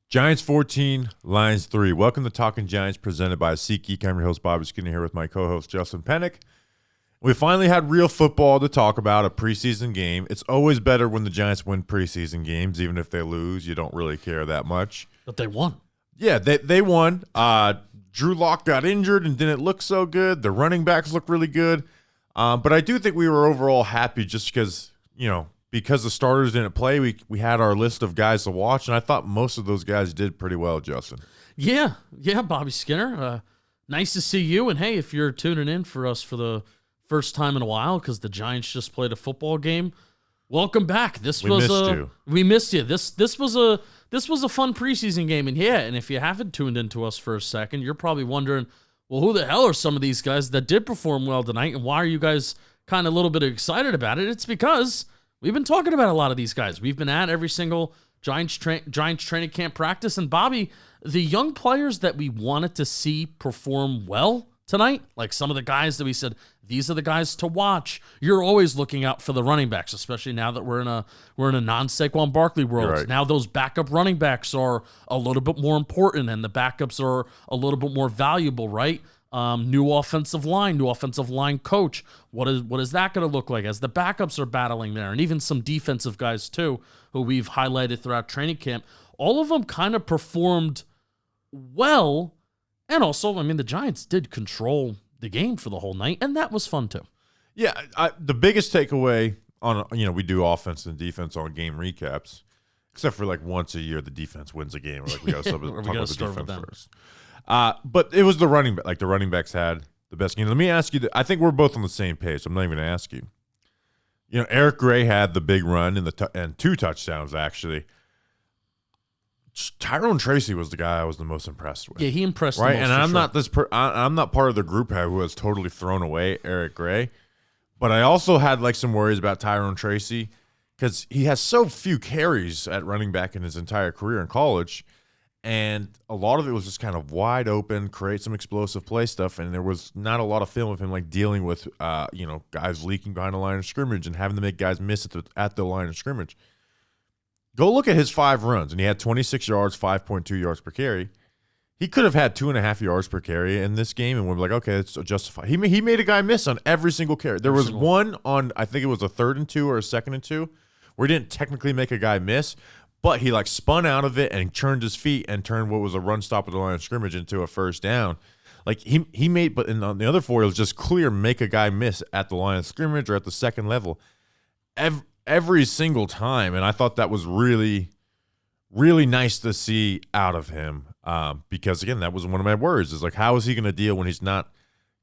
Giants 14, Lions 3. Welcome to Talking Giants, presented by SeatGeek. I'm your host, Bobby Skinner, here with my co-host, Justin Pennick. We finally had real football to talk about, a preseason game. It's always better when the Giants win preseason games, even if they lose. You don't really care that much. But they won. Yeah, they won. Drew Lock got injured and didn't look so good. The running backs look really good. But I do think we were overall happy just because, because the starters didn't play, we had our list of guys to watch, and I thought most of those guys did pretty well, Justin. Yeah, Bobby Skinner. Nice to see you. And, hey, if you're tuning in for us for the first time in a while because the Giants just played a football game, welcome back. We missed you. This was a fun preseason game, and if you haven't tuned into us for a second, you're probably wondering, well, who the hell are some of these guys that did perform well tonight, and why are you guys kind of a little bit excited about it? It's because we've been talking about a lot of these guys. We've been at every single Giants training camp practice, and Bobby, the young players that we wanted to see perform well tonight, like some of the guys that we said, these are the guys to watch. You're always looking out for the running backs, especially now that we're in a non-Saquon Barkley world. Right. Now those backup running backs are a little bit more important, and the backups are a little bit more valuable, right? New offensive line coach. What is that going to look like as the backups are battling there, and even some defensive guys too, who we've highlighted throughout training camp. All of them kind of performed well, and also, the Giants did control the game for the whole night, and that was fun too. Yeah, the biggest takeaway on, we do offense and defense on game recaps, except for like once a year the defense wins a game. We're like, we got to talk about the defense first. But it was the running back. Like, the running backs had the best game. Let me ask you, I think we're both on the same page, so I'm not even going to ask you. Eric Gray had the big run and 2 touchdowns, actually. Tyrone Tracy was the guy I was the most impressed with. Yeah, he impressed right? the most. And I'm sure. not I'm not part of the group who has totally thrown away Eric Gray, but I also had some worries about Tyrone Tracy because he has so few carries at running back in his entire career in college, and a lot of it was just kind of wide open, create some explosive play stuff, and there was not a lot of film of him dealing with guys leaking behind the line of scrimmage and having to make guys miss at the line of scrimmage. Go look at his 5 runs, and he had 26 yards, 5.2 yards per carry. He could have had 2.5 yards per carry in this game, and we're like, okay, it's justified. He made a guy miss on every single carry. There was one on, I think it was a 3rd and 2 or a 2nd and 2, where he didn't technically make a guy miss, but he spun out of it and turned his feet and turned what was a run stop at the line of scrimmage into a first down. He made, but on the other 4, it was just clear make a guy miss at the line of scrimmage or at the second level. Every single time, and I thought that was really, really nice to see out of him, because again, that was one of my worries. Is how is he going to deal when he's not,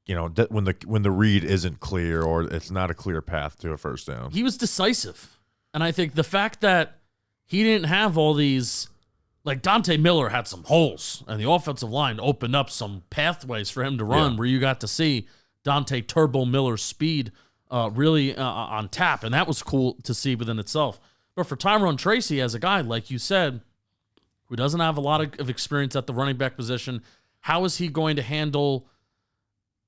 when the read isn't clear or it's not a clear path to a first down. He was decisive, and I think the fact that he didn't have all these, Dante Miller had some holes, and the offensive line opened up some pathways for him to run, where you got to see Dante Turbo Miller's speed really on tap, and that was cool to see within itself. But for Tyrone Tracy, as a guy, like you said, who doesn't have a lot of experience at the running back position, how is he going to handle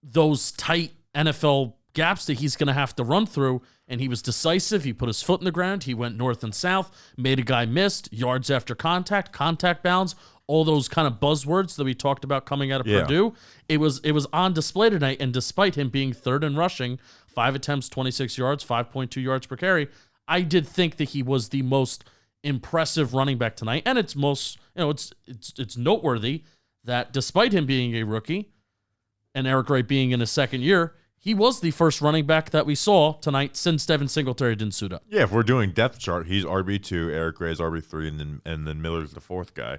those tight NFL gaps that he's going to have to run through? And he was decisive. He put his foot in the ground. He went north and south, made a guy missed, yards after contact bounds, all those kind of buzzwords that we talked about coming out of Purdue. It was on display tonight, and despite him being 3rd in rushing, 5 attempts, 26 yards, 5.2 yards per carry, I did think that he was the most impressive running back tonight. And it's it's noteworthy that despite him being a rookie and Eric Gray being in his 2nd year, he was the first running back that we saw tonight since Devin Singletary didn't suit up. Yeah, if we're doing depth chart, he's RB2, Eric Gray's RB3, and then Miller's the 4th guy.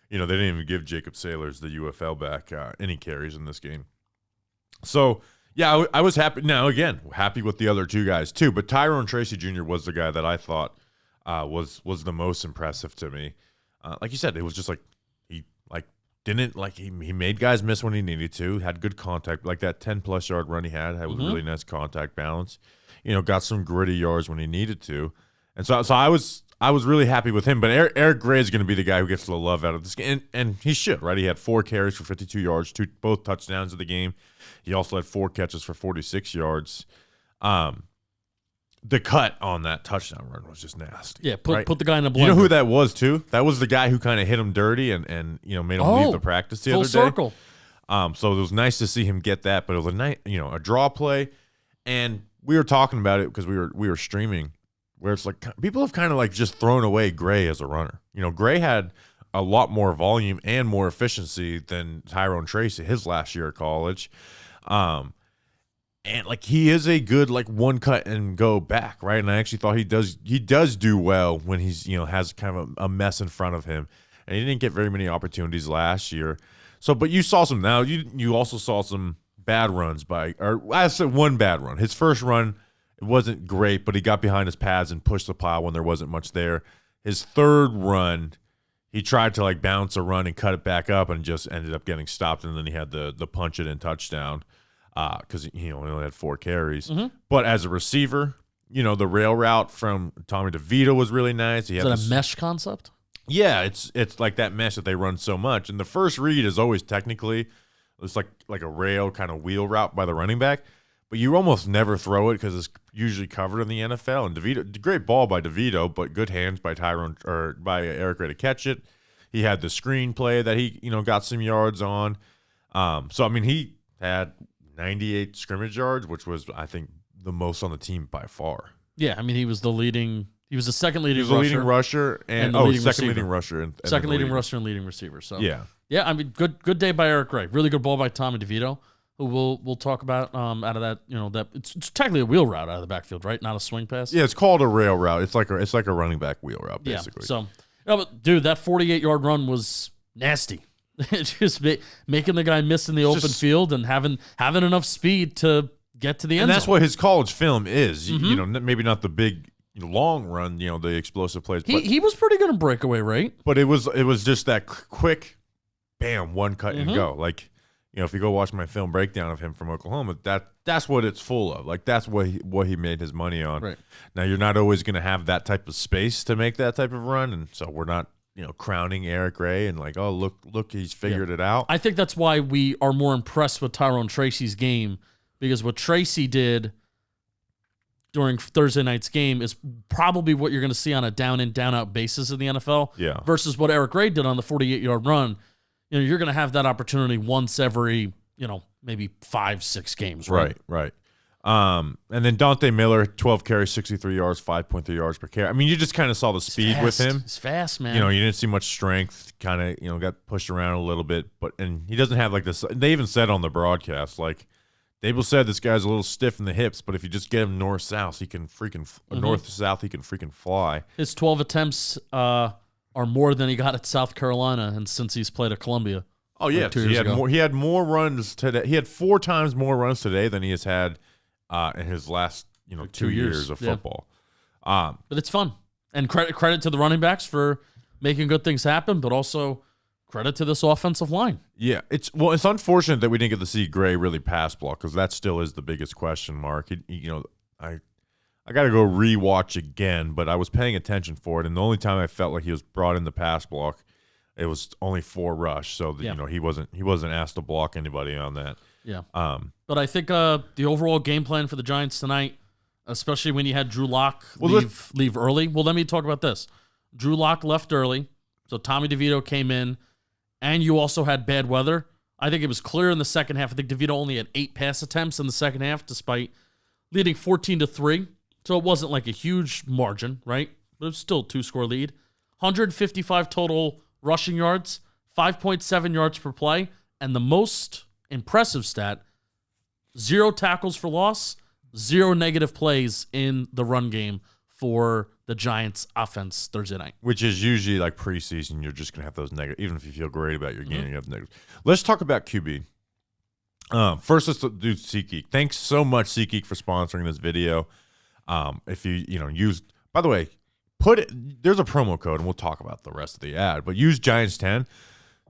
They didn't even give Jacob Saylors, the UFL back, any carries in this game. So, yeah, I was happy. Now, again, happy with the other 2 guys too, but Tyrone Tracy Jr. was the guy that I thought was the most impressive to me. Like you said, it was just he made guys miss when he needed to, had good contact, that 10+ yard run he had was really nice contact balance. Got some gritty yards when he needed to. And so I was really happy with him, but Eric Gray is going to be the guy who gets the love out of this game, and he should, right? He had 4 carries for 52 yards, both touchdowns of the game. He also had 4 catches for 46 yards. the cut on that touchdown run was just nasty. Yeah, put right? the guy in a blender. You know who that was too? That was the guy who kind of hit him dirty and made him leave the practice the other day. Full circle. So it was nice to see him get that, but it was a draw play, and we were talking about it because we were streaming, where it's like people have kind of like just thrown away Gray as a runner. Gray had a lot more volume and more efficiency than Tyrone Tracy his last year at college. And like he is a good like one cut and go back, right? And I actually thought he does do well when he's has kind of a mess in front of him, and he didn't get very many opportunities last year. So, but you saw some now. You also saw some bad runs or I said one bad run. His first run, it wasn't great, but he got behind his pads and pushed the pile when there wasn't much there. His third run, he tried to like bounce a run and cut it back up and just ended up getting stopped, and then he had the punch it in touchdown. Because he only had 4 carries. Mm-hmm. But as a receiver, the rail route from Tommy DeVito was really nice. Is that a mesh concept? Yeah, it's like that mesh that they run so much. And the first read is always technically, it's like a rail kind of wheel route by the running back. But you almost never throw it because it's usually covered in the NFL. And DeVito, great ball by DeVito, but good hands by by Eric Gray to catch it. He had the screen play that he got some yards on. So I mean he had 98 scrimmage yards, which was, I think, the most on the team by far. Yeah, I mean, he was the second leading rusher. leading rusher and second leading rusher. And second leading rusher and leading receiver. So yeah, I mean, good day by Eric Gray. Really good ball by Tommy DeVito, who we'll talk about out of that. That it's technically a wheel route out of the backfield, right? Not a swing pass. Yeah, it's called a rail route. It's like a running back wheel route, basically. Yeah. So, but dude, that 48-yard run was nasty. Just making the guy miss in the open field and having enough speed to get to the end zone. And that's what his college film is. Mm-hmm. Maybe not the big long run, the explosive plays. He was pretty good in breakaway, right? But it was just that quick, bam, one cut and go. Like, if you go watch my film breakdown of him from Oklahoma, that's what it's full of. Like that's what he made his money on. Right. Now you're not always going to have that type of space to make that type of run, and so we're not crowning Eric Gray and like, oh, look, he's figured it out. I think that's why we are more impressed with Tyrone Tracy's game, because what Tracy did during Thursday night's game is probably what you're going to see on a down-in, down-out basis in the NFL. Yeah. Versus what Eric Gray did on the 48-yard run. You're going to have that opportunity once every, maybe 5-6 games. Right. And then Dyontae Miller, 12 carries, 63 yards, 5.3 yards per carry. I mean, you just kind of saw the speed with him. He's fast, man. You didn't see much strength. Kind of, got pushed around a little bit, and he doesn't have like this. They even said on the broadcast, like Dable said, this guy's a little stiff in the hips, but if you just get him north-south, he can freaking north-south. He can freaking fly. His 12 attempts are more than he got at South Carolina, and since he's played at Columbia. Oh yeah, so he had more runs today. He had 4 times more runs today than he has had in his last 2 years of football. But it's fun, and credit to the running backs for making good things happen, but also credit to this offensive line. Yeah, it's unfortunate that we didn't get to see Gray really pass block, because that still is the biggest question mark. I got to go rewatch again, but I was paying attention for it, and the only time I felt like he was brought in the pass block, it was only 4 rush, so that, he wasn't asked to block anybody on that. Yeah. But I think the overall game plan for the Giants tonight, especially when you had Drew Lock leave early. Well, let me talk about this. Drew Lock left early, so Tommy DeVito came in, and you also had bad weather. I think it was clear in the second half. I think DeVito only had 8 pass attempts in the second half, despite leading 14-3. So it wasn't like a huge margin, right? But it was still a 2-score lead. 155 total rushing yards, 5.7 yards per play, and the most impressive stat, 0 tackles for loss, 0 negative plays in the run game for the Giants offense Thursday night. Which is usually like preseason, you're just going to have those negative, even if you feel great about your game, you have negative. Let's talk about QB. First, let's do SeatGeek. Thanks so much, SeatGeek, for sponsoring this video. If you use, by the way, there's a promo code, and we'll talk about the rest of the ad, but use Giants 10.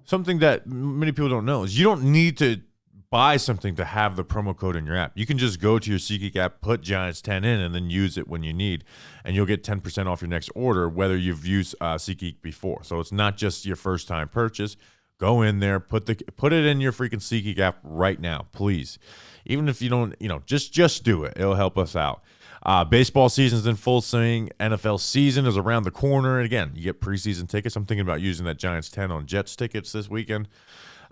Something that many people don't know is you don't need to buy something to have the promo code in your app. You can just go to your SeatGeek app, put Giants 10 in, and then use it when you need, and you'll get 10% off your next order, whether you've used SeatGeek before. So it's not just your first time purchase. Go in there, put it in your freaking SeatGeek app right now, please. Even if you don't, just do it. It'll help us out. Baseball season's in full swing. NFL season is around the corner. And again, you get preseason tickets. I'm thinking about using that Giants 10 on Jets tickets this weekend.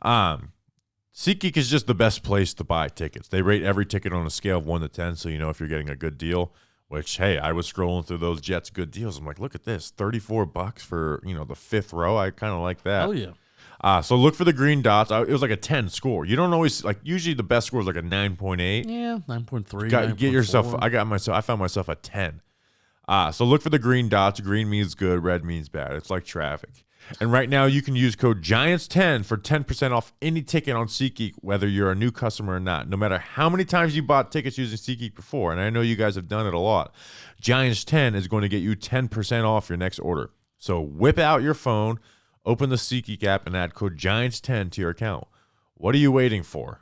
SeatGeek is just the best place to buy tickets. They rate every ticket on a scale of 1 to 10, so you know if you're getting a good deal. Which, hey, I was scrolling through those Jets good deals. I'm like, look at this, $34 for the fifth row. I kind of like that. Hell yeah. So look for the green dots. It was like a 10 score. You don't always usually the best score is like a 9.8. Yeah, 9.3. Get yourself. I found myself a 10. So look for the green dots. Green means good. Red means bad. It's like traffic. And right now you can use code GIANTS10 for 10% off any ticket on SeatGeek, whether you're a new customer or not. No matter how many times you bought tickets using SeatGeek before, and I know you guys have done it a lot, GIANTS10 is going to get you 10% off your next order. So whip out your phone, open the SeatGeek app, and add code GIANTS10 to your account. What are you waiting for?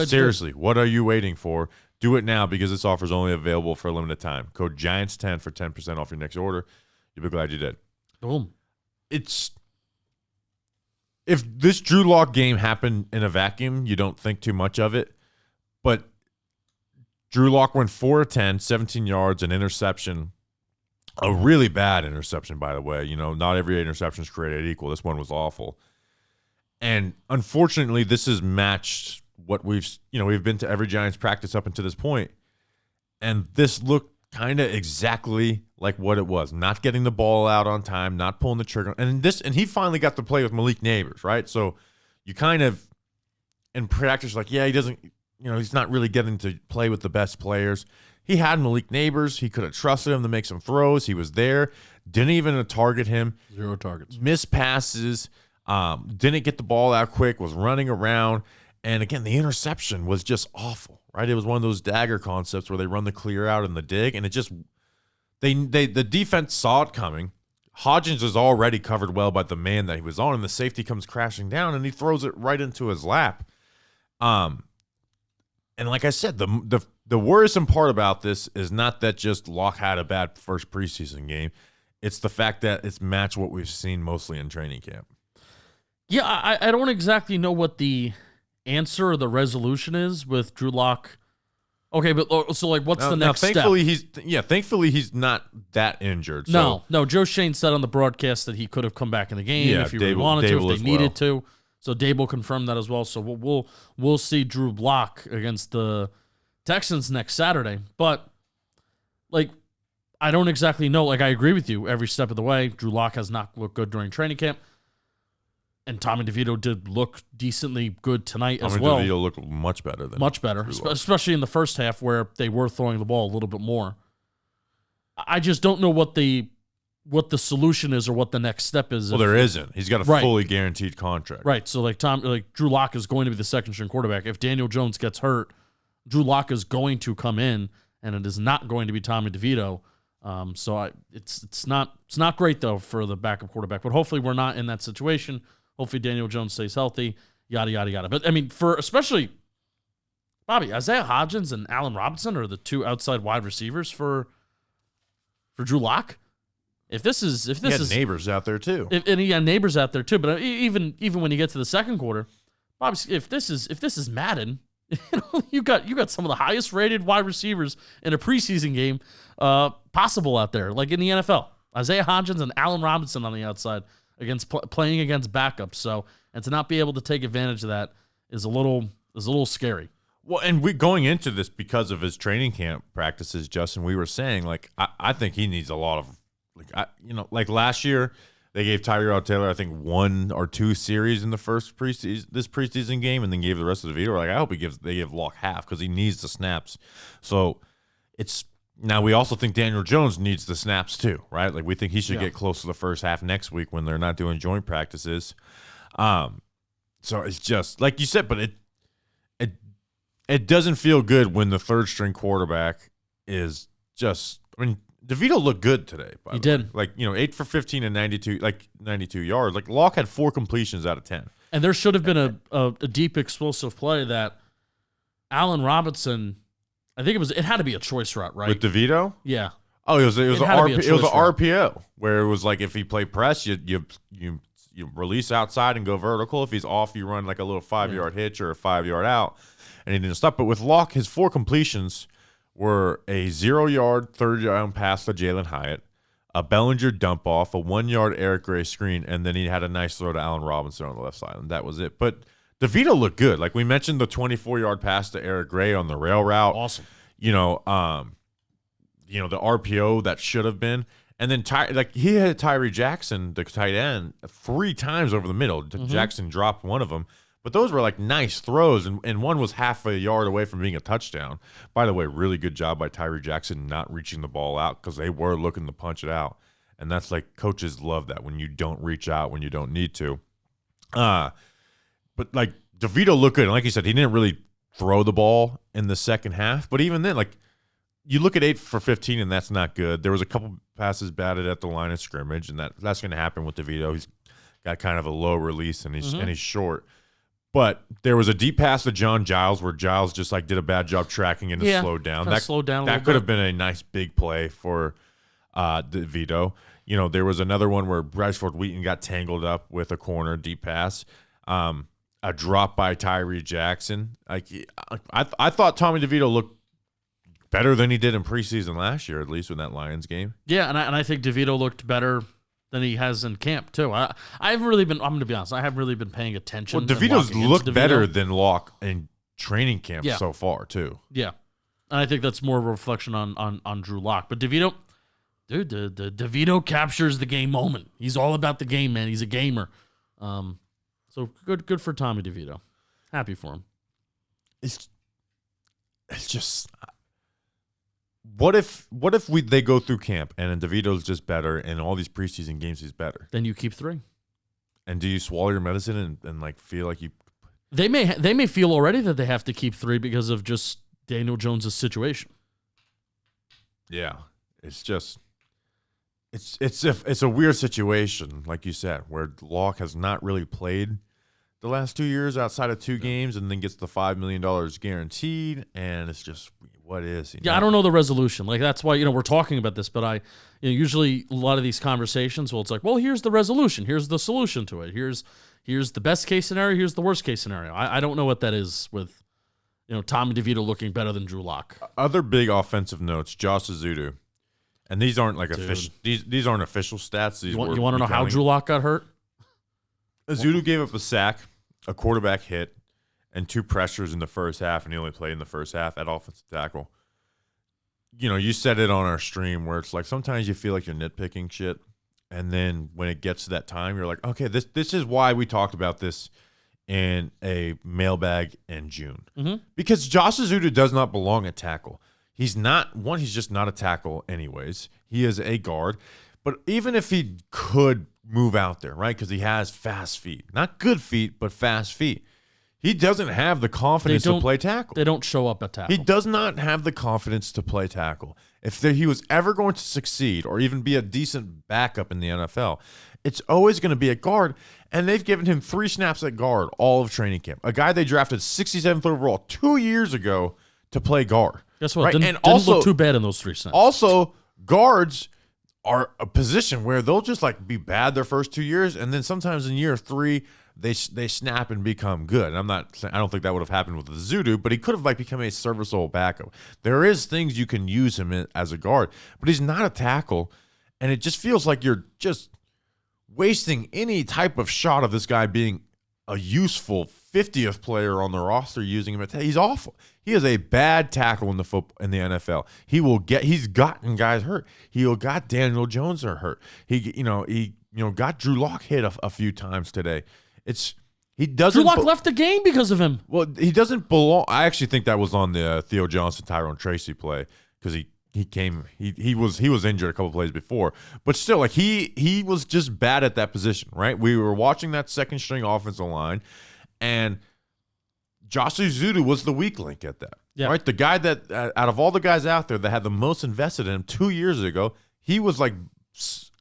Seriously, what are you waiting for? Do it now because this offer is only available for a limited time. Code GIANTS10 for 10% off your next order. You'll be glad you did. Boom. If this Drew Lock game happened in a vacuum, you don't think too much of it. But Drew Lock went 4 of 10, 17 yards, an interception. A really bad interception, by the way. Not every interception is created equal. This one was awful. And unfortunately, this has matched what we've been to every Giants practice up until this point. And this looked kind of exactly like what it was. Not getting the ball out on time, not pulling the trigger. And he finally got to play with Malik Neighbors, right? So you kind of in practice like, yeah, he doesn't, he's not really getting to play with the best players. He had Malik Neighbors. He could have trusted him to make some throws. He was there. Didn't even target him. 0 targets. Missed passes. Didn't get the ball out quick. Was running around. And again, the interception was just awful, right? It was one of those dagger concepts where they run the clear out and the dig, and it just the defense saw it coming. Hodgins is already covered well by the man that he was on, and the safety comes crashing down, and he throws it right into his lap. And like I said, the worrisome part about this is not that just Locke had a bad first preseason game. It's the fact that it's matched what we've seen mostly in training camp. Yeah, I don't exactly know what the answer or the resolution is with Drew Lock. Okay, but so what's the next step? Thankfully he's not that injured. So. No. Joe Shane said on the broadcast that he could have come back in the game if he really wanted to, if they needed to. So Dable confirmed that as well. So we'll see Drew Lock against the Texans next Saturday. But I don't exactly know. I agree with you every step of the way. Drew Lock has not looked good during training camp. And Tommy DeVito did look decently good tonight as well. Tommy DeVito looked much better especially in the first half where they were throwing the ball a little bit more. I just don't know what the solution is or what the next step is. Well, there isn't. He's got a fully guaranteed contract. Right. So Drew Lock is going to be the second string quarterback. If Daniel Jones gets hurt, Drew Lock is going to come in, and it is not going to be Tommy DeVito. It's not great though for the backup quarterback. But hopefully we're not in that situation. Hopefully Daniel Jones stays healthy, yada, yada, yada. But, for especially, Bobby, Isaiah Hodgins and Allen Robinson are the two outside wide receivers for Drew Lock. If this is Neighbors out there too. And he had Neighbors out there too. But even when you get to the second quarter, Bobby, if this is Madden, you got some of the highest rated wide receivers in a preseason game possible out there, like in the NFL. Isaiah Hodgins and Allen Robinson on the outside. Playing against backups, so and to not be able to take advantage of that is a little scary. Well, and we going into this because of his training camp practices, Justin, we were saying I think he needs a lot of last year they gave Tyrod Taylor I think 1 or 2 series in the first preseason game, and then gave the rest of the video. I hope they give Locke half because he needs the snaps. So it's. Now, we also think Daniel Jones needs the snaps too, right? We think he should get close to the first half next week when they're not doing joint practices. So it's just, like you said, but it doesn't feel good when the third-string quarterback is just – DeVito looked good today, by the way. He did. 8 for 15 and 92 yards. Locke had 4 completions out of 10. And there should have been a deep, explosive play that Allen Robinson – I think it had to be a choice route, right? With DeVito? Yeah. Oh, it was an RPO where it was if he played press, you release outside and go vertical. If he's off, you run a little 5-yard hitch or a 5-yard out, and he didn't stop. But with Locke, his 4 completions were a 0-yard third down pass to Jalen Hyatt, a Bellinger dump off, a 1-yard Eric Gray screen, and then he had a nice throw to Allen Robinson on the left side, and that was it. But DeVito looked good. Like we mentioned, the 24-yard pass to Eric Gray on the rail route. Awesome. The RPO that should have been. And then he had Tyree Jackson, the tight end, 3 times over the middle. Jackson dropped one of them. But those were like nice throws, and one was half a yard away from being a touchdown. By the way, really good job by Tyree Jackson not reaching the ball out because they were looking to punch it out. And that's like coaches love that when you don't reach out when you don't need to. But like DeVito looked good. And like you said, he didn't really throw the ball in the second half. But even then, like you look at 8 for 15, and that's not good. There was a couple passes batted at the line of scrimmage, and that's going to happen with DeVito. He's got kind of a low release, and he's short. But there was a deep pass to John Giles where Giles just like did a bad job tracking and slowed down. That slowed down. That could have been a nice big play for DeVito. There was another one where Bradford Wheaton got tangled up with a corner deep pass. A drop by Tyree Jackson. Like I thought Tommy DeVito looked better than he did in preseason last year, at least in that Lions game. Yeah, and I think DeVito looked better than he has in camp too. I haven't really been. I'm going to be honest. I haven't really been paying attention. Well, DeVito's looked better than Locke in training camp so far too. Yeah, and I think that's more of a reflection on Drew Lock. But DeVito, dude, the DeVito captures the game moment. He's all about the game, man. He's a gamer. So good for Tommy DeVito. Happy for him. It's just. What if they go through camp and DeVito's just better and all these preseason games he's better? Then you keep 3. And do you swallow your medicine and like feel like you? They may feel already that they have to keep 3 because of just Daniel Jones' situation. Yeah, it's just it's a weird situation, like you said, where Locke has not really played the last 2 years outside of 2 games, and then gets the $5 million guaranteed, and it's just. What is he? Yeah, I don't know the resolution. Like that's why we're talking about this, but usually a lot of these conversations, well, it's like, well, here's the resolution, here's the solution to it, here's the best case scenario, here's the worst case scenario. I don't know what that is with Tommy DeVito looking better than Drew Lock. Other big offensive notes: Josh Ezeudu, and these aren't like official. These aren't official stats. You want to know how Drew Lock got hurt? Ezeudu gave up a sack, a quarterback hit, and 2 pressures in the first half, and he only played in the first half at offensive tackle. You said it on our stream where it's like sometimes you feel like you're nitpicking shit, and then when it gets to that time, you're like, okay, this is why we talked about this in a mailbag in June. Mm-hmm. Because Josh Ezeudu does not belong at tackle. He's just not a tackle anyways. He is a guard. But even if he could move out there, right, because he has fast feet. Not good feet, but fast feet. He doesn't have the confidence to play tackle. They don't show up at tackle. He does not have the confidence to play tackle. If he was ever going to succeed or even be a decent backup in the NFL, it's always going to be a guard. And they've given him 3 snaps at guard all of training camp. A guy they drafted 67th overall 2 years ago to play guard. Guess what? Right? Didn't look too bad in those 3 snaps. Also, guards are a position where they'll just like be bad their first 2 years, and then sometimes in year 3 they snap and become good. And I don't think that would have happened with Ezeudu, but he could have like become a serviceable backup. There is things you can use him as a guard, but he's not a tackle, and it just feels like you're just wasting any type of shot of this guy being a useful 50th player on the roster using him. He's awful. He is a bad tackle in the NFL. He's gotten guys hurt. He got Daniel Jones hurt. He got Drew Lock hit a few times today. Drew Lock left the game because of him. Well, he doesn't belong. I actually think that was on the Theo Johnson, Tyrone Tracy play because he was injured a couple plays before, but still, like he was just bad at that position, right? We were watching that second string offensive line, and Josh Ezeudu was the weak link at that, right? The guy that out of all the guys out there that had the most invested in him 2 years ago, he was like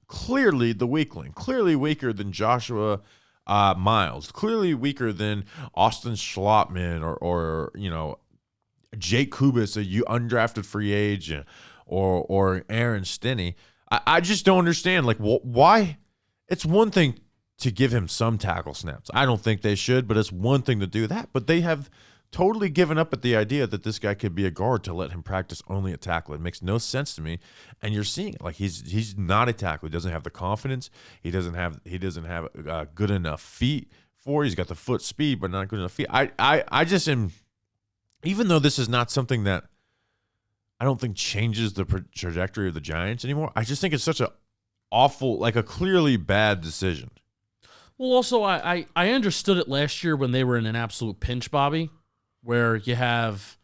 clearly the weak link, clearly weaker than Joshua Miles, clearly weaker than Austin Schlottman or Jake Kubis, a undrafted free agent, or Aaron Stinney. I just don't understand, like, why. It's one thing to give him some tackle snaps. I don't think they should, but it's one thing to do that. But they have totally given up at the idea that this guy could be a guard to let him practice only at tackle. It makes no sense to me. And you're seeing it. Like he's not a tackle. He doesn't have the confidence. He doesn't have good enough feet for it. He's got the foot speed, but not good enough feet. I just am, even though this is not something that I don't think changes the trajectory of the Giants anymore, I just think it's such a awful, like a clearly bad decision. Well, also, I understood it last year when they were in an absolute pinch, Bobby, where you have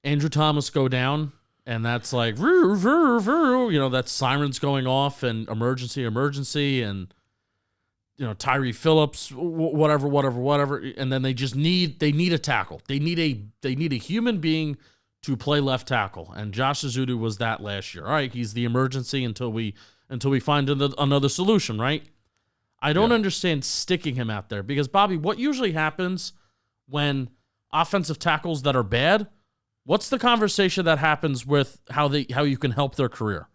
Andrew Thomas go down, and that's like, that's sirens going off and emergency, and Tyree Phillips, whatever, and then they just need a tackle. They need a human being to play left tackle, and Josh Ezeudu was that last year. All right, he's the emergency until we find another solution, right? I don't understand sticking him out there because, Bobby, what usually happens when offensive tackles that are bad, what's the conversation that happens with how you can help their career?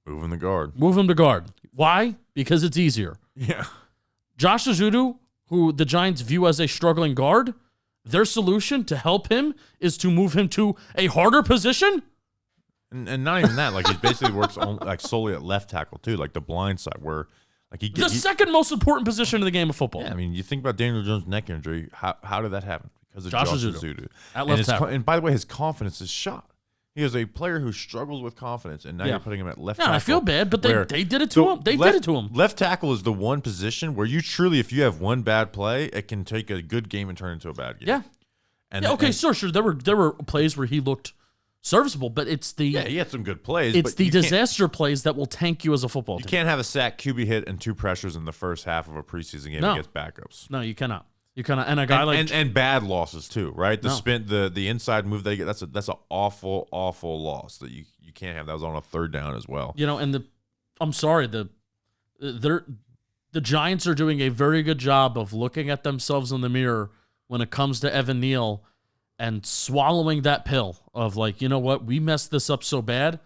Move him to guard. Move him to guard. Why? Because it's easier. Yeah. Josh Ezeudu, who the Giants view as a struggling guard, their solution to help him is to move him to a harder position? And not even that. Like, he basically works solely at left tackle, too, like the blind side, where like the second most important position in the game of football. Yeah, I mean, you think about Daniel Jones' neck injury. How did that happen? Because of Josh Ezeudu. At left tackle. And by the way, his confidence is shot. He is a player who struggles with confidence, and now you're putting him at left tackle. I feel bad, but they did it to him. Did it to him. Left tackle is the one position where you truly, if you have one bad play, it can take a good game and turn into a bad game. Yeah. Sure. There were plays where he looked serviceable, but it's the he had some good plays. It's the disaster plays that will tank you as a football team. You can't have a sack, QB hit, and 2 pressures in the first half of a preseason game against backups. No, you cannot. You cannot. And a guy and bad losses too, right? The inside move they get, that's an awful loss that you can't have. That was on a 3rd down as well. And I'm sorry, the Giants are doing a very good job of looking at themselves in the mirror when it comes to Evan Neal and swallowing that pill of like, you know what, we messed this up so bad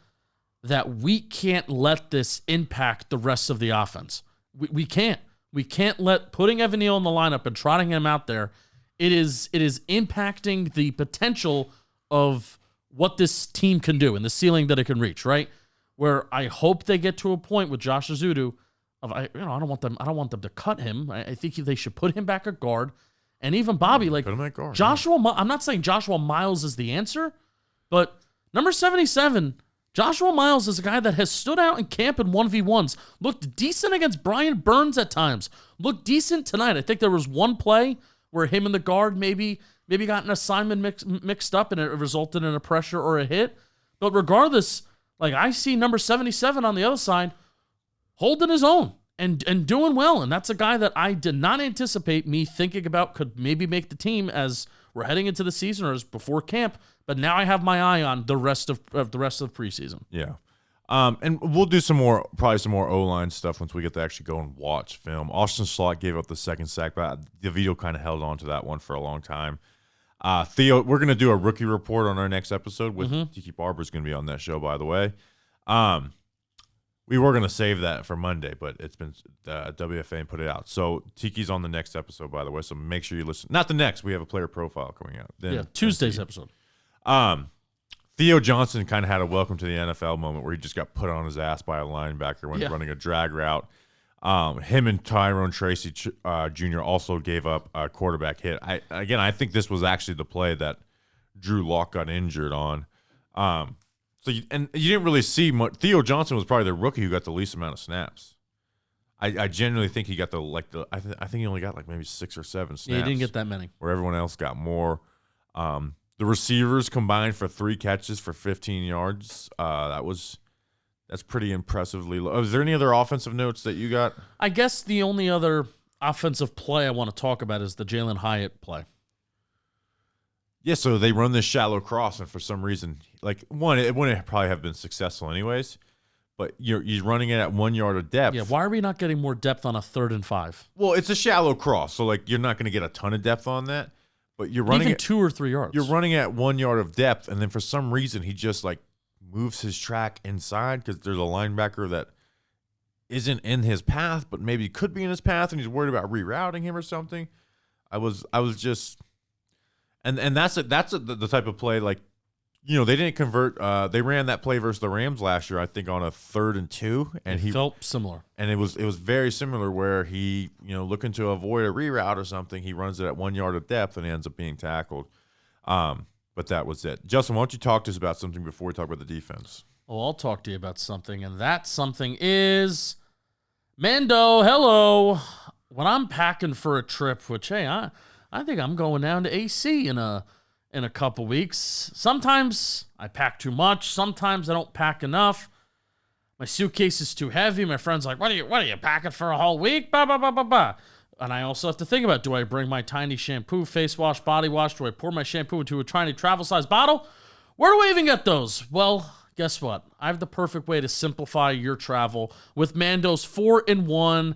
that we can't let this impact the rest of the offense. We can't. We can't let putting Evan Neal in the lineup and trotting him out there. It is impacting the potential of what this team can do and the ceiling that it can reach, right? Where I hope they get to a point with Josh Ezeudu of I don't want them to cut him. I think they should put him back at guard. And even Bobby, like put him at guard, Joshua, I'm not saying Joshua Miles is the answer, but number 77, Joshua Miles is a guy that has stood out in camp in 1v1s, looked decent against Brian Burns at times, looked decent tonight. I think there was one play where him and the guard maybe got an assignment mixed up and it resulted in a pressure or a hit. But regardless, like I see number 77 on the other side holding his own and doing well. And that's a guy that I did not anticipate me thinking about could maybe make the team as we're heading into the season or as before camp. But now I have my eye on the rest of the preseason. Yeah. And we'll do probably some more O-line stuff once we get to actually go and watch film. Austin Slott gave up the 2nd sack, but DeVito kind of held on to that one for a long time. Theo, we're going to do a rookie report on our next episode with Tiki Barber's going to be on that show, by the way. We were going to save that for Monday, but it's been WFA and put it out. So Tiki's on the next episode, by the way, so make sure you listen. Not the next. We have a player profile coming out. Tuesday's episode. Theo Johnson kind of had a welcome to the NFL moment where he just got put on his ass by a linebacker when running a drag route. Him and Tyrone Tracy Jr. also gave up a quarterback hit. I think this was actually the play that Drew Lock got injured on. You didn't really see much. Theo Johnson was probably the rookie who got the least amount of snaps. I genuinely think he got I think he only got like maybe 6 or 7 snaps. Yeah, he didn't get that many. Where everyone else got more. The receivers combined for 3 catches for 15 yards. That's pretty impressively low. Is there any other offensive notes that you got? I guess the only other offensive play I want to talk about is the Jalen Hyatt play. Yeah, so they run this shallow cross, and for some reason, it wouldn't probably have been successful anyways, but you're running it at 1 yard of depth. Yeah, why are we not getting more depth on a 3rd and 5? Well, it's a shallow cross, so you're not going to get a ton of depth on that, but you're running even 2 or 3 yards. You're running at 1 yard of depth, and then for some reason he just moves his track inside because there's a linebacker that isn't in his path, but maybe could be in his path, and he's worried about rerouting him or something. I was just. And that's the type of play, like, they didn't convert. They ran that play versus the Rams last year, I think, on a 3rd and 2, and he felt similar. And it was very similar where he, looking to avoid a reroute or something, he runs it at 1 yard of depth and he ends up being tackled. But that was it. Justin, why don't you talk to us about something before we talk about the defense? Well, I'll talk to you about something, and that something is Mando. Hello. When I'm packing for a trip, which, hey, I think I'm going down to AC in a couple weeks. Sometimes I pack too much. Sometimes I don't pack enough. My suitcase is too heavy. My friend's like, what are you packing for a whole week? Bah, bah, bah, bah, bah. And I also have to think about, do I bring my tiny shampoo, face wash, body wash? Do I pour my shampoo into a tiny travel-size bottle? Where do I even get those? Well, guess what? I have the perfect way to simplify your travel with Mando's 4-in-1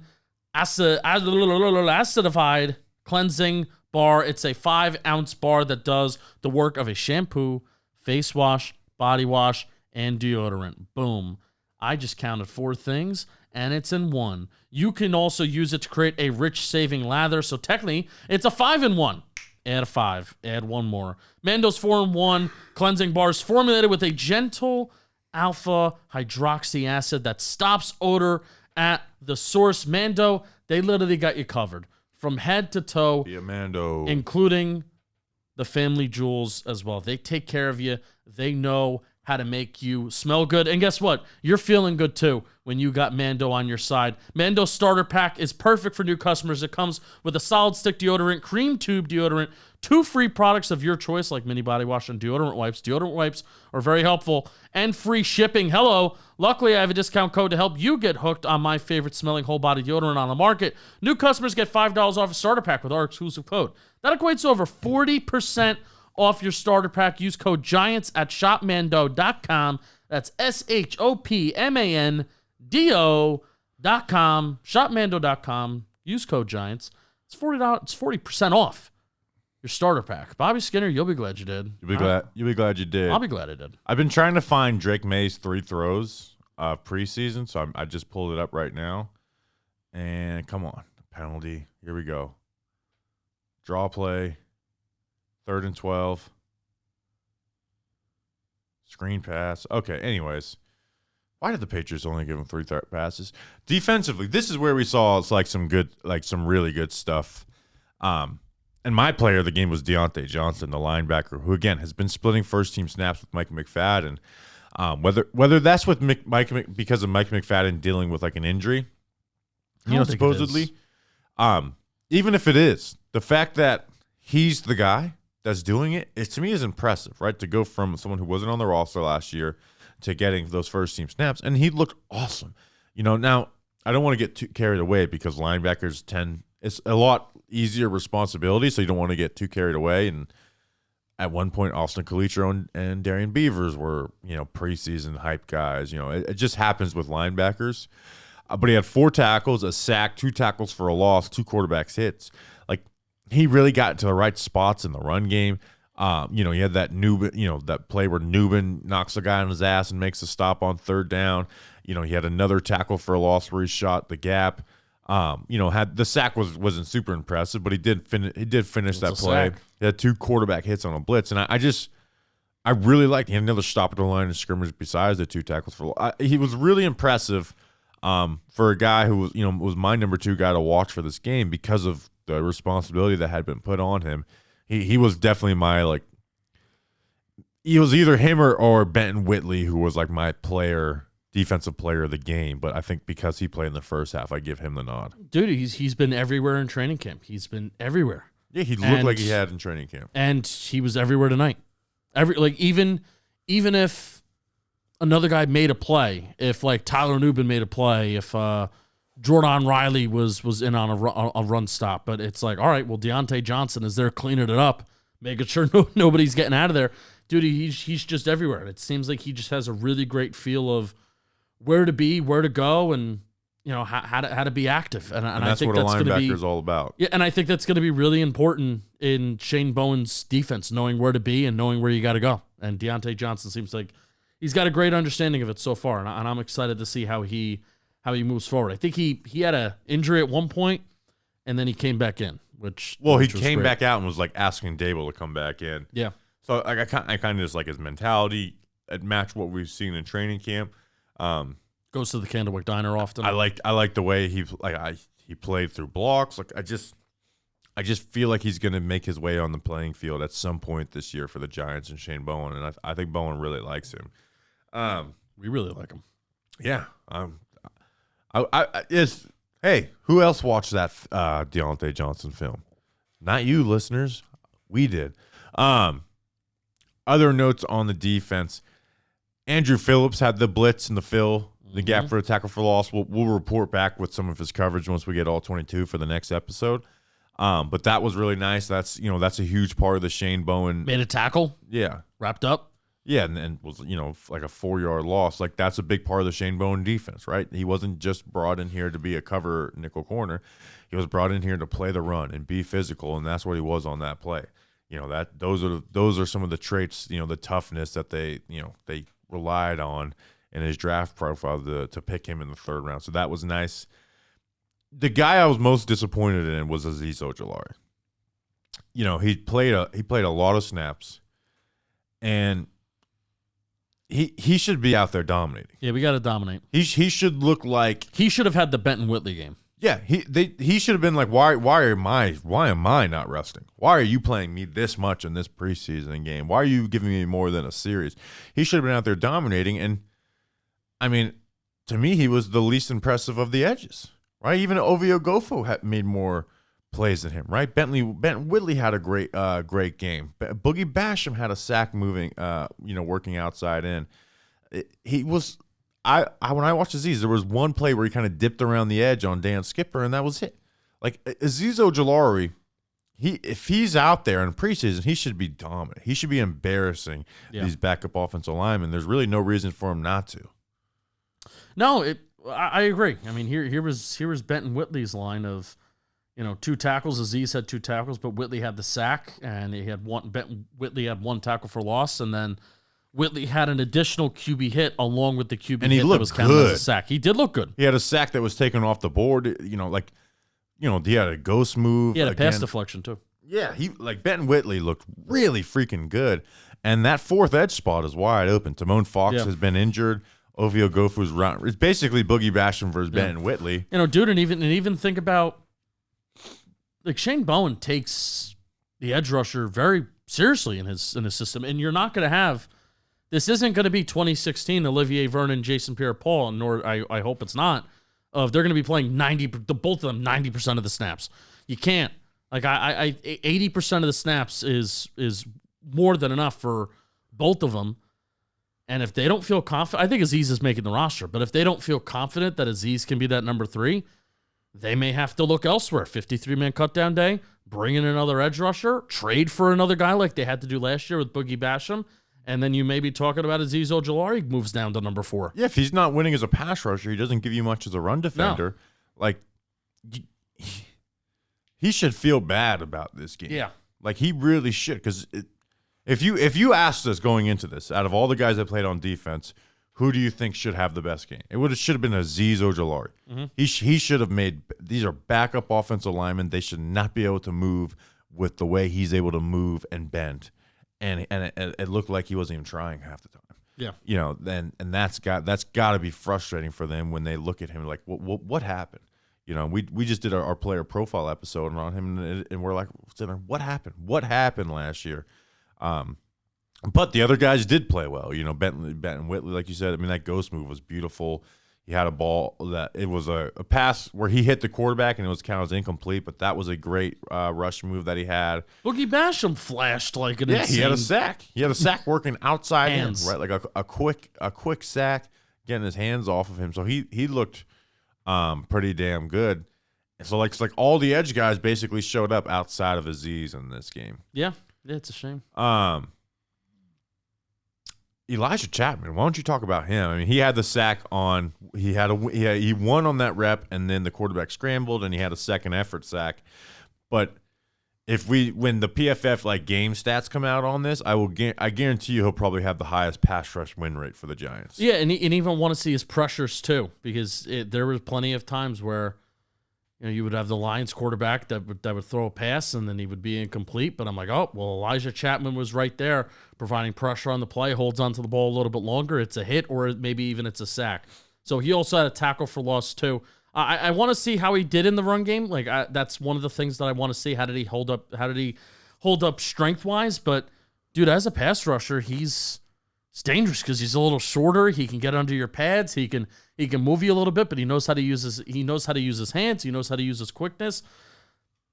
acidified cleansing bar. It's a 5-ounce bar that does the work of a shampoo, face wash, body wash, and deodorant. Boom. I just counted 4 things, and it's in one. You can also use it to create a rich saving lather, so technically, it's a 5-in-1. Add a 5. Add one more. Mando's 4-in-1 cleansing bar is formulated with a gentle alpha hydroxy acid that stops odor at the source. Mando, they literally got you covered from head to toe, Mando, including the family jewels as well. They take care of you. They know how to make you smell good. And guess what? You're feeling good too when you got Mando on your side. Mando's starter pack is perfect for new customers. It comes with a solid stick deodorant, cream tube deodorant, 2 free products of your choice like mini body wash and deodorant wipes. Deodorant wipes are very helpful, and free shipping. Hello. Luckily, I have a discount code to help you get hooked on my favorite smelling whole body deodorant on the market. New customers get $5 off a starter pack with our exclusive code. That equates to over 40% off your starter pack. Use code GIANTS at shopmando.com. That's shopmando.com. Shopmando.com. Use code GIANTS. It's $40. It's 40% off your starter pack. Bobby Skinner, you'll be glad you did. You'll be glad you did. I'll be glad I did. I've been trying to find Drake May's 3 throws preseason, so I just pulled it up right now. And come on, penalty. Here we go. Draw play. 3rd and 12. Screen pass. Okay, anyways. Why did the Patriots only give him 3 passes? Defensively, this is where we saw some really good stuff. And my player of the game was Dyontae Johnson, the linebacker, who, again, has been splitting first-team snaps with Mike McFadden. Whether that's with because of Mike McFadden dealing with, an injury, supposedly. Even if it is, the fact that he's the guy that's doing it, to me, is impressive, right? To go from someone who wasn't on the roster last year to getting those first-team snaps, and he looked awesome. Now, I don't want to get too carried away because linebackers it's a lot easier responsibility, so you don't want to get too carried away. And at one point, Austin Calitro and Darian Beavers were, preseason hype guys. It just happens with linebackers. But he had 4 tackles, a sack, 2 tackles for a loss, 2 quarterbacks hits. He really got to the right spots in the run game. He had that Nubin, that play where Nubin knocks the guy on his ass and makes a stop on 3rd down. He had another tackle for a loss where he shot the gap. Had the sack wasn't super impressive, but he did finish that play. Sack. He had 2 quarterback hits on a blitz, and I really liked. He had another stop at the line of scrimmage besides the 2 tackles for. He was really impressive for a guy who was my number 2 guy to watch for this game because of the responsibility that had been put on him. He was definitely my he was either him or Benton Whitley, who was my defensive player of the game. But I think because he played in the first half, I give him the nod. Dude, he's been everywhere in training camp. He's been everywhere. Yeah, he looked like he had in training camp, and he was everywhere tonight. Even if another guy made a play, if Tyler Nubin made a play, if Jordan Riley was in on a run stop, but it's all right, well, Dyontae Johnson is there cleaning it up, making sure nobody's getting out of there. Dude, he's just everywhere. It seems like he just has a really great feel of where to be, where to go, and how to be active. And that's I think what that's a linebacker is all about. Yeah, and I think that's going to be really important in Shane Bowen's defense, knowing where to be and knowing where you got to go. And Dyontae Johnson seems like he's got a great understanding of it so far, and I'm excited to see how he moves forward. I think he had an injury at one point, and then he came back in, which he was came great. back out and was like asking Dable to come back in. Yeah. So like, I kind of just like his mentality. It matched what we've seen in training camp. Goes to the Candlewick Diner often. I like the way he played through blocks. Like I just feel like he's going to make his way on the playing field at some point this year for the Giants and Shane Bowen, and I think Bowen really likes him. We really like him. Yeah. Hey, who else watched that Dyontae Johnson film? Not you, listeners. We did. Other notes on the defense. Andrew Phillips had the blitz and the fill, the gap for a tackle for loss. We'll report back with some of his coverage once we get all 22 for the next episode. But that was really nice. That's a huge part of the Shane Bowen. Made a tackle. Yeah. Wrapped up. Yeah, and was like a 4-yard loss. Like that's a big part of the Shane Bowen defense, right? He wasn't just brought in here to be a cover nickel corner. He was brought in here to play the run and be physical, and that's what he was on that play. Those are some of the traits, the toughness that they relied on in his draft profile to pick him in the 3rd round. So that was nice. The guy I was most disappointed in was Azeez Ojulari. He played a lot of snaps, and he should be out there dominating. Yeah, we got to dominate. He should look like he should have had the Benton Whitley game. Yeah, he should have been like, why am I not resting? Why are you playing me this much in this preseason game? Why are you giving me more than a series? He should have been out there dominating, and I mean, to me, he was the least impressive of the edges, right? Even Ovio Gofo had made more plays than him, right? Benton Whitley had a great game. Boogie Basham had a sack moving, working outside in. He was. When I watched Azeez, there was one play where he kind of dipped around the edge on Dan Skipper, and that was it. Like Azeez Ojulari, if he's out there in preseason, he should be dominant. He should be embarrassing these backup offensive linemen. There's really no reason for him not to. No, I agree. I mean, here was Benton Whitley's line of, 2 tackles. Azeez had 2 tackles, but Whitley had the sack, and Whitley had 1 tackle for loss, and then Whitley had an additional QB hit along with the QB hit that was counted as a sack. He did look good. He had a sack that was taken off the board. He had a ghost move. He had a pass deflection too. Yeah, Benton Whitley looked really freaking good. And that 4th edge spot is wide open. Timon Fox has been injured. Ovio Gofu's round. It's basically Boogie Basham versus Benton Whitley. Dude, and even think about like Shane Bowen takes the edge rusher very seriously in his system, and you're not going to have. This isn't going to be 2016 Olivier Vernon, Jason Pierre-Paul, nor I hope it's not. They're going to be playing both of them 90% of the snaps. You can't. Like 80% of the snaps is more than enough for both of them. And if they don't feel confident, I think Azeez is making the roster. But if they don't feel confident that Azeez can be that number 3, they may have to look elsewhere. 53-man cutdown day, bring in another edge rusher, trade for another guy like they had to do last year with Boogie Basham. And then you may be talking about Azeez Ojulari moves down to number 4. Yeah, if he's not winning as a pass rusher, he doesn't give you much as a run defender. No. Like, he should feel bad about this game. Yeah. Like, he really should. Because if you asked us going into this, out of all the guys that played on defense, who do you think should have the best game? Should have been Azeez Ojulari. Mm-hmm. He should have made – these are backup offensive linemen. They should not be able to move with the way he's able to move and bend. And it looked like he wasn't even trying half the time. Yeah. And that's got to be frustrating for them when they look at him like, what happened? We just did our player profile episode on him, and we're like, what happened? What happened last year? But the other guys did play well. Benton Whitley, like you said, I mean, that ghost move was beautiful. He had a ball that it was a pass where he hit the quarterback and it was counted as incomplete, but that was a great rush move that he had. Boogie Basham flashed like an insane. He had a sack. He had a sack working outside hands. In, right? Like a quick sack, getting his hands off of him. So he looked pretty damn good. And so like all the edge guys basically showed up outside of Azeez in this game. Yeah, it's a shame. Elijah Chapman, why don't you talk about him? I mean, he had the sack on. He won on that rep, and then the quarterback scrambled, and he had a second effort sack. But when the PFF game stats come out on this, I guarantee you he'll probably have the highest pass rush win rate for the Giants. Yeah, and even want to see his pressures too, because there was plenty of times where you would have the Lions quarterback that would throw a pass and then he would be incomplete. But I'm like, oh, well, Elijah Chapman was right there providing pressure on the play, holds onto the ball a little bit longer. It's a hit or maybe even it's a sack. So he also had a tackle for loss too. I want to see how he did in the run game. Like that's one of the things that I want to see. How did he hold up? How did he hold up strength wise? But dude, as a pass rusher, it's dangerous because he's a little shorter. He can get under your pads. He can move you a little bit, but he knows how to use his hands. He knows how to use his quickness.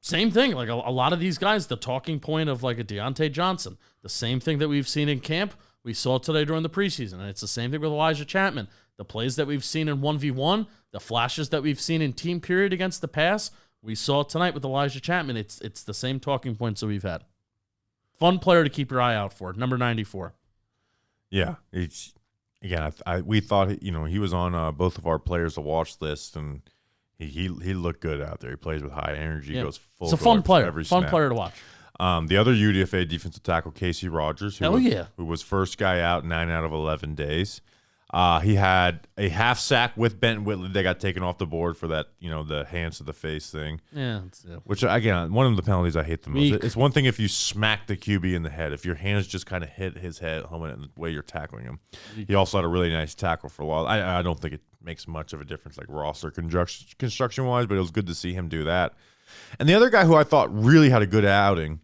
Same thing. Like a lot of these guys, the talking point of like a Dyontae Johnson, the same thing that we've seen in camp, we saw today during the preseason, and it's the same thing with Elijah Chapman. The plays that we've seen in 1v1, the flashes that we've seen in team period against the pass, we saw tonight with Elijah Chapman. It's the same talking points that we've had. Fun player to keep your eye out for. Number 94. Yeah, we thought he was on both of our players to watch list, and he looked good out there. He plays with high energy, goes full. It's a fun player. Every fun snap. player to watch. The other UDFA defensive tackle, Casey Rogers, who was first guy out 9 out of 11 days. He had a half sack with Benton Whitley. They got taken off the board for that, the hands to the face thing. Yeah. Which, again, one of the penalties I hate the most. Weak. It's one thing if you smack the QB in the head. If your hands just kind of hit his head, helmet, and the way you're tackling him. He also had a really nice tackle for a while. I don't think it makes much of a difference, like roster construction-wise, but it was good to see him do that. And the other guy who I thought really had a good outing,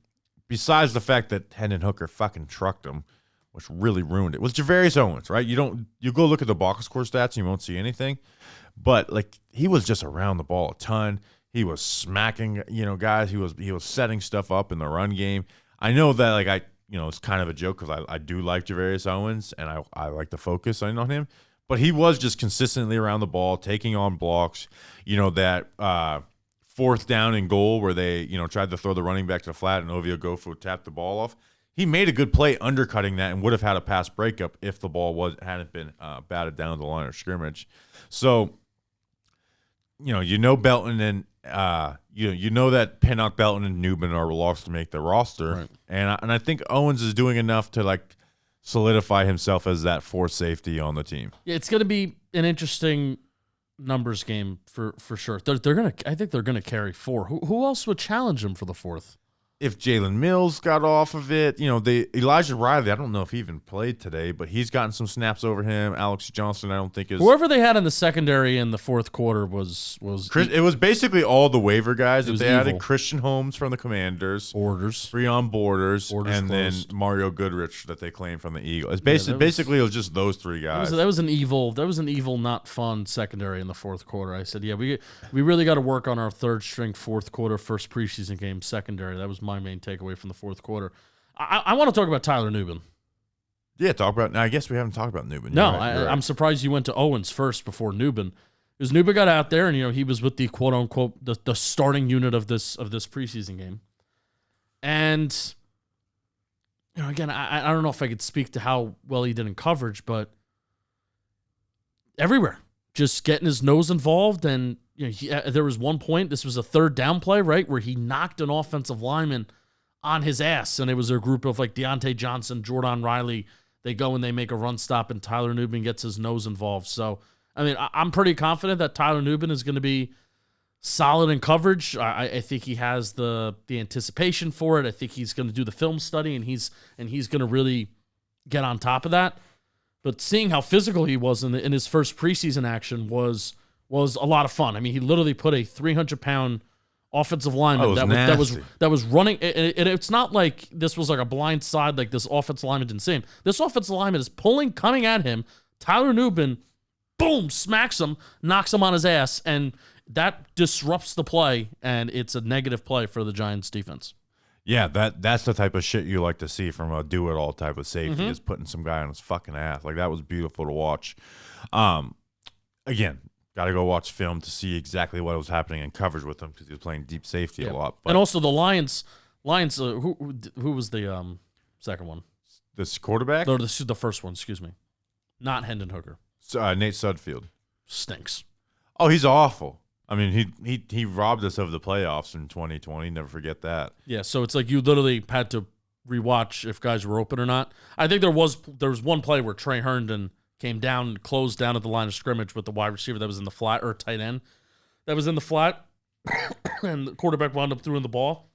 besides the fact that Hendon Hooker fucking trucked him, which really ruined it, was Javarius Owens, right? You go look at the box score stats and you won't see anything, but like he was just around the ball a ton. He was smacking, guys. He was setting stuff up in the run game. I know that it's kind of a joke because I do like Javarius Owens and I like to focus on him, but he was just consistently around the ball, taking on blocks. That fourth down and goal where they tried to throw the running back to the flat and Ovio Gofo tapped the ball off. He made a good play undercutting that and would have had a pass breakup if the ball hadn't been batted down the line of scrimmage. So, Belton and that Pinnock, Belton, and Nubin are lost to make the roster, right. and I think Owens is doing enough to solidify himself as that fourth safety on the team. Yeah, it's going to be an interesting numbers game for sure. I think they're gonna carry 4. Who else would challenge him for the 4th? If Jalen Mills got off of it, Elijah Riley, I don't know if he even played today, but he's gotten some snaps over him. Alex Johnson, I don't think is. Whoever they had in the secondary in the 4th quarter was. It was basically all the waiver guys that they added. evil. Christian Holmes from the Commanders, Breon Borders, and closed. then Mario Goodrich that they claimed from the Eagles. It's basically it was just those 3 guys. That was an evil, not fun secondary in the 4th quarter. I said, yeah, we really got to work on our 3rd string 4th quarter first preseason game secondary. That was my main takeaway from the 4th quarter. I want to talk about Tyler Nubin. Yeah, I guess we haven't talked about Nubin. No, You're right. I'm surprised you went to Owens first before Nubin. Because Nubin got out there and he was with the quote unquote the starting unit of this preseason game. And again, I don't know if I could speak to how well he did in coverage, but everywhere, just getting his nose involved. And there was one point, this was a 3rd down play, right, where he knocked an offensive lineman on his ass, and it was a group of Dyontae Johnson, Jordan Riley. They go and they make a run stop, and Tyler Nubin gets his nose involved. So, I mean, I'm pretty confident that Tyler Nubin is going to be solid in coverage. I think he has the anticipation for it. I think he's going to do the film study, and he's going to really get on top of that. But seeing how physical he was in his first preseason action was a lot of fun. I mean, he literally put a 300-pound offensive lineman that was running. It's not like this was like a blind side, like this offensive lineman didn't see him. This offensive lineman is coming at him. Tyler Nubin, boom, smacks him, knocks him on his ass, and that disrupts the play, and it's a negative play for the Giants defense. Yeah, that's the type of shit you like to see from a do-it-all type of safety, is putting some guy on his fucking ass. That was beautiful to watch. Again, got to go watch film to see exactly what was happening in coverage with him because he was playing deep safety a lot. But and also the Lions, who was the second one? This quarterback? The first one, excuse me. Not Hendon Hooker. Nate Sudfeld. Stinks. Oh, he's awful. I mean, he robbed us of the playoffs in 2020. Never forget that. Yeah, so it's like you literally had to rewatch if guys were open or not. I think there was one play where Trey Herndon came down, closed down at the line of scrimmage with the wide receiver that was in the flat, or tight end that was in the flat, and the quarterback wound up throwing the ball,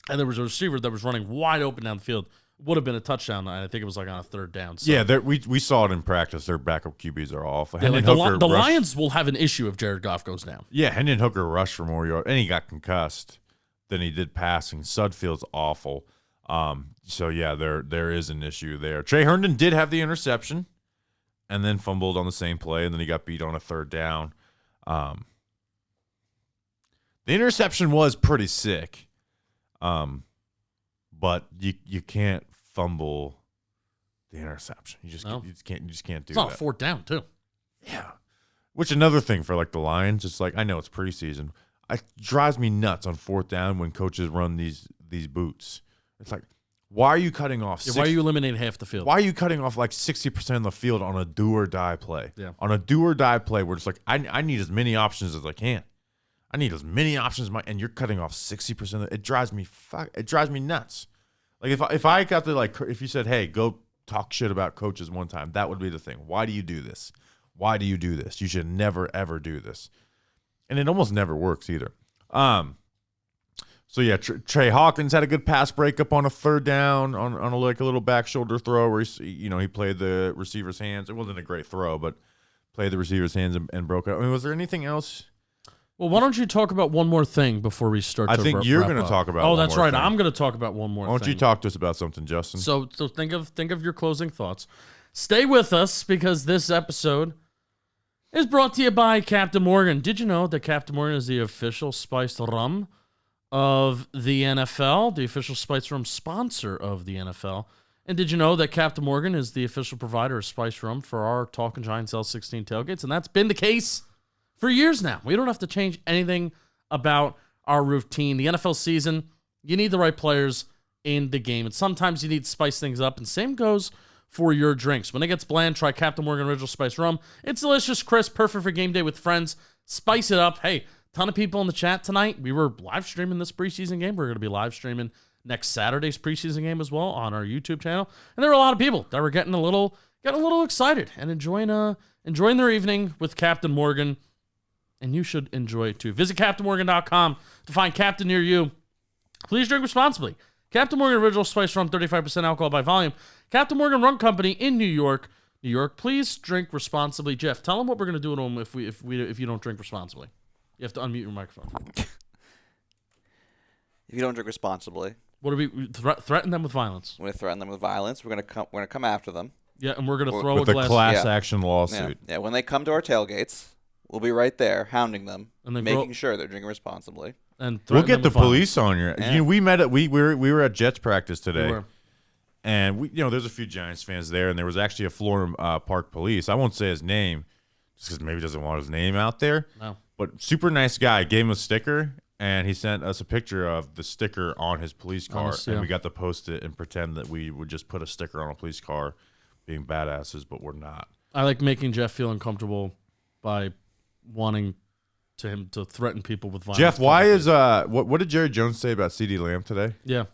and there was a receiver that was running wide open down the field. Would have been a touchdown. I think it was like on a third down. So. Yeah, we saw it in practice. Their backup QBs are awful. Yeah, like the Lions will have an issue if Jared Goff goes down. Yeah, Hendon Hooker rushed for more yards, and he got concussed than he did passing. Sudfield's awful. So yeah, there is an issue there. Trey Herndon did have the interception, and then fumbled on the same play, and then he got beat on a third down. The interception was pretty sick. But you can't fumble the interception. You just can't do that. It's on that. a fourth down too. Yeah. Which another thing for like the Lions, it's like I know it's preseason. It drives me nuts on fourth down when coaches run these boots. It's like, why are you cutting off? Why are you eliminating half the field? Why are you cutting off like 60% of the field on a do or die play? Yeah. On a do or die play where it's like I need as many options as I can. I need as many options, and you're cutting off 60%. It drives me nuts. Like if I got to if you said, hey, go talk shit about coaches one time, that would be the thing. Why do you do this? Why do you do this? You should never ever do this, and it almost never works either. So yeah, Trey Hawkins had a good pass breakup on a third down on a little back shoulder throw where he played the receiver's hands. It wasn't a great throw, but played the receiver's hands and broke it. I mean, was there anything else? Well, why don't you talk about one more thing before we start? I think you're going to talk about. Oh, that's right. I'm going to talk about one more. Why don't you talk to us about something, Justin? So think of your closing thoughts. Stay with us because this episode is brought to you by Captain Morgan. Did you know that Captain Morgan is the official spiced rum of the NFL, the official spiced rum sponsor of the NFL? And did you know that Captain Morgan is the official provider of spiced rum for our Talking Giants L16 tailgates? And that's been the case for years now. We don't have to change anything about our routine. The NFL season, you need the right players in the game. And sometimes you need to spice things up. And same goes for your drinks. When it gets bland, try Captain Morgan Original Spice Rum. It's delicious, crisp, perfect for game day with friends. Spice it up. Hey, ton of people in the chat tonight. We were live streaming this preseason game. We're going to be live streaming next Saturday's preseason game as well on our YouTube channel. And there were a lot of people that were getting a little excited and enjoying their evening with Captain Morgan. And you should enjoy it too. Visit CaptainMorgan.com to find Captain near you. Please drink responsibly. Captain Morgan Original Spice Rum, 35% alcohol by volume. Captain Morgan Rum Company in New York. New York, please drink responsibly. Jeff, tell them what we're going to do to them if you don't drink responsibly. You have to unmute your microphone. If you don't drink responsibly, what are we threaten them with violence? we're going to threaten them with violence. We're going to come after them. Yeah, and we're going to throw with a a glass. class action lawsuit. Yeah, when they come to our tailgates, we'll be right there hounding them, And then making sure they're drinking responsibly. And We'll threaten get them the with violence. police on you. Yeah. We met at we were at Jets practice today. We were. And there's a few Giants fans there, and there was actually a Florham Park police. I won't say his name, just because maybe he doesn't want his name out there. No. But super nice guy. Gave him a sticker, and he sent us a picture of the sticker on his police car, Honest, yeah. and we got to post it and pretend that we would just put a sticker on a police car, being badasses, but we're not. I like making Jeff feel uncomfortable by wanting him to threaten people with violence. Jeff, why is what did Jerry Jones say about CeeDee Lamb today? Yeah.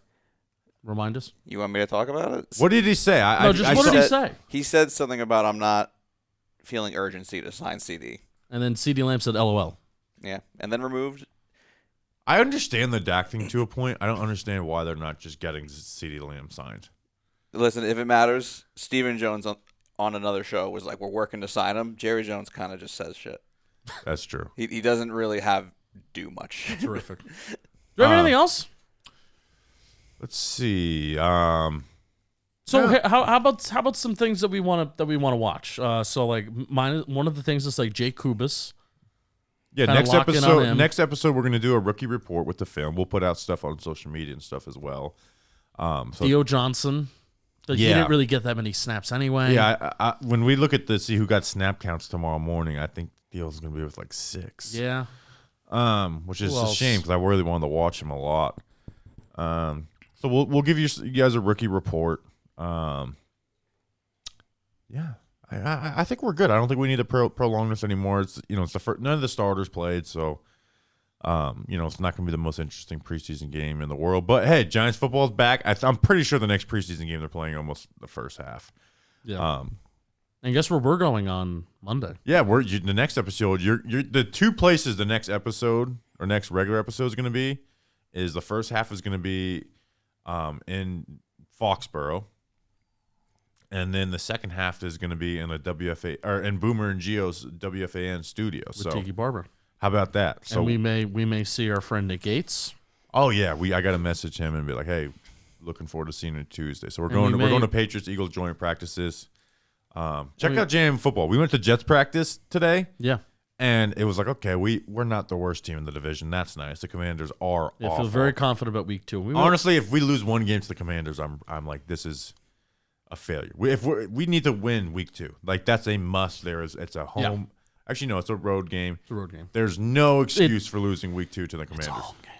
Remind us. You want me to talk about it? What did he say? What did he say? He said something about I'm not feeling urgency to sign CD. And then CeeDee Lamb said LOL. Yeah, and then removed. I understand the Dak thing to a point. I don't understand why they're not just getting CeeDee Lamb signed. Listen, if it matters, Stephen Jones on another show was like, we're working to sign him. Jerry Jones kind of just says shit. That's true. He doesn't really do much. Terrific. Do you have anything else? Let's see. So how about some things that we want to watch? So like one of the things is like Jake Kubas. Yeah, Kinda lock in on him. next episode we're gonna do a rookie report with the film. We'll put out stuff on social media and stuff as well. Theo Johnson. He didn't really get that many snaps anyway. Yeah, I, when we look at see who got snap counts tomorrow morning, I think Theo's gonna be with like 6. Yeah. Which is Who a else? shame because I really wanted to watch him a lot. So we'll give you guys a rookie report. Yeah, I think we're good. I don't think we need to prolong this anymore. It's it's the first, none of the starters played, so it's not going to be the most interesting preseason game in the world. But hey, Giants football is back. I'm pretty sure the next preseason game they're playing almost the first half. Yeah. And guess where we're going on Monday? Yeah, the next episode. You're the two places the next episode or next regular episode is going to be is the first half is going to be in Foxborough, and then the second half is going to be in a WFA or in Boomer and Geo's WFAN studio. With So Tiki Barber. how about that? So And we may see our friend Nick Gates. oh yeah, I got to message him and be like, hey, looking forward to seeing you Tuesday. So we're And going to Patriots Eagles joint practices. Check out JM football. We went to Jets practice today. Yeah. And it was like, okay, we're not the worst team in the division. That's nice. The Commanders are I awful. feel very confident about week 2. Honestly, if we lose one game to the Commanders, I'm like, this is a failure. We need to win week 2. Like that's a must. It's a home. Yeah. Actually, no, it's a road game. It's a road game. There's no excuse for losing week 2 to the Commanders. It's a home game.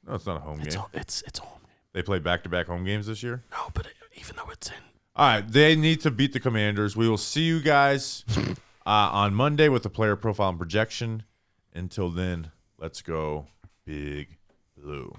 No, it's not a home game. It's a home game. They play back-to-back home games this year. No, but even though it's in. All right, they need to beat the Commanders. We will see you guys on Monday with the player profile and projection. Until then, let's go Big Blue.